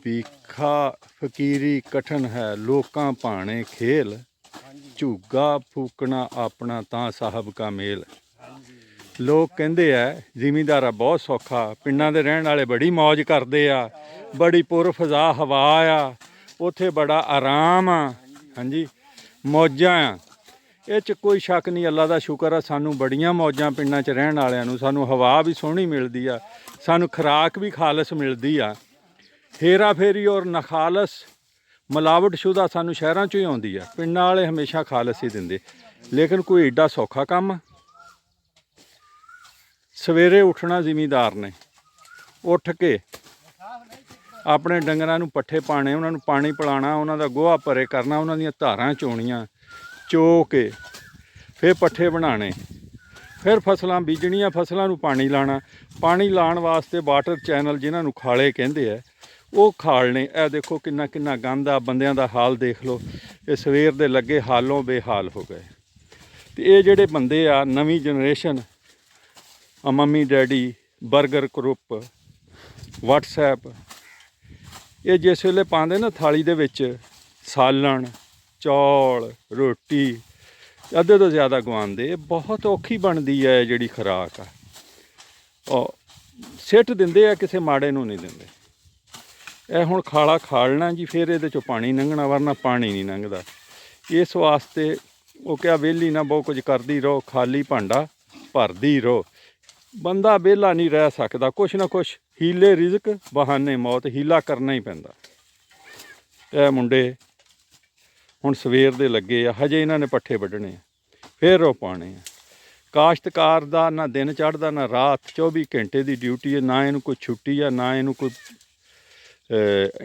बीखा फकीरी कठन है लोकां भाणे खेल, झूगा फूकना अपना तां साहब का मेल। लोग कहते है जिमीदारा बहुत सौखा, पिंडां दे रहण वाले बड़ी मौज करते आ, बड़ी पुर फजा हवा आ, उत्थे बड़ा आराम आ। हाँ जी, मौजां आ, ਇਹ 'ਚ कोई शक नहीं। अल्लाह का शुक्र है सानू बड़ियां मौजां पिंडां 'च रहण वालियां नूं, सानू हवा भी सोहनी मिलदी आ, सानू खुराक भी खालस मिलदी आ। हेरा फेरी और नखालस मिलावटशुदा सानू शहरां 'चों ही आउंदी आ, पिंडां वाले हमेशा खालस ही दिंदे। लेकिन कोई एडा सौखा काम सवेरे उठना जिमीदार ने, उठ के अपने डंगरां नूं पट्ठे पाने, उन्हां नूं पानी पिलाना, उन्हां दा गोहा भरे करना, उन्हां दीयां धारां चोणियां, चो के फिर पट्ठे बनाने, फिर फसलां बीजणियां, फसलां नूं पानी लाना, पानी लाण वास्ते वाटर चैनल जिन्हां नूं खाले कहंदे आ, वो खालने। ए देखो किन्ना किन्ना गंद आ, बंदियां दा हाल देख लो, ये सवेर दे लगे हालों बेहाल हो गए। ते ये जिहड़े बंदे आ नवीं generation, mummy daddy, burger group, WhatsApp, ये जिस वेले पाते ना थाली दे विच सालन चौल रोटी अद्धे तो ज़्यादा गवांदे, बहुत औखी बनती है जिहड़ी खुराक आ, और सिट दिंदे आ, किसी माड़े नूं नहीं दिंदे। ए हुण खाला खालना जी, फिर इहदे चों पानी लंघना, वरना पानी नहीं लंघदा। इस वास्ते वो क्या वेली ना बहुत कुछ करदी रहो, खाली भांडा भरदी रहो। बंदा वेला नहीं रह सकदा, कुछ ना कुछ हीले रिजक बहाने मौत, हीला करना ही पैंदा। ए मुंडे हुण सवेर दे लगे आ, हजे इन्हां ने पट्ठे वड्ढणे आ, फिर वो पाने आ। काश्तकार दा ना दिन चढ़दा ना रात, 24 घंटे की ड्यूटी है, ना इनू कोई छुट्टी है, ना इनू कोई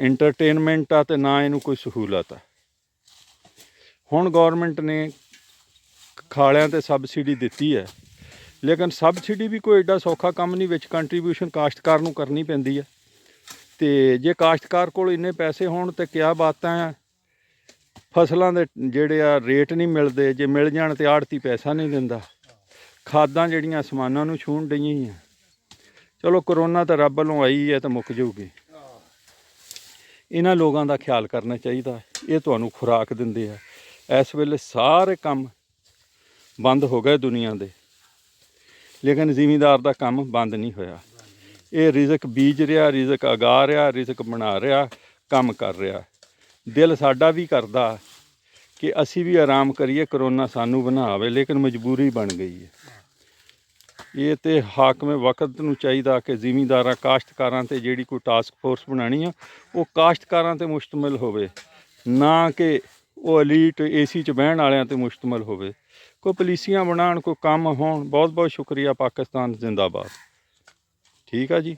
इंटरटेनमेंट आ, ते ना इनू कोई सहूलत आ। हुण गौरमेंट ने खालियां ते सबसिडी दित्ती है, लेकिन सबसिडी भी कोई एडा सौखा काम नहीं, विच कंट्रीब्यूशन काश्तकार नूं करनी पैंदी है। ते जे काश्तकार कोल इन्ने पैसे होण ते क्या बातां आ, फसलों के जोड़े आ रेट नहीं मिलते, जे मिल जाण तो आड़ती पैसा नहीं दिंदा, खादां जिहड़ियां समानां नूं छूहण डईयां। चलो करोना तो रब वालों आई है तो मुक जाऊगी। इन्हां लोगों का ख्याल करना चाहिए। ये तुहानूं खुराक दिंदे आ, इस वेले सारे काम बंद हो गए दुनिया दे, लेकिन जिमीदार का काम बंद नहीं होया। ये रिजक बीज रहा, रिजक उगा रहा, रिजक बना रहा, काम कर रहा। दिल साडा भी करदा कि असी भी आराम करिए, करोना सानू बनावे, लेकिन मजबूरी बन गई है। ये तो हाकमे वक्त नूं चाहिदा कि जिमीदारां काश्तकारां ते जिहड़ी कोई टास्क फोर्स बनानी है, वो काश्तकारां ते मुश्तमिल होवे, ना कि वो अलीट AC च बहण वालियां ते मुश्तमिल होवे। कोई पॉलिसियां बनाउण, कोई काम होण। बहुत बहुत शुक्रिया। पाकिस्तान जिंदाबाद। ठीक है जी।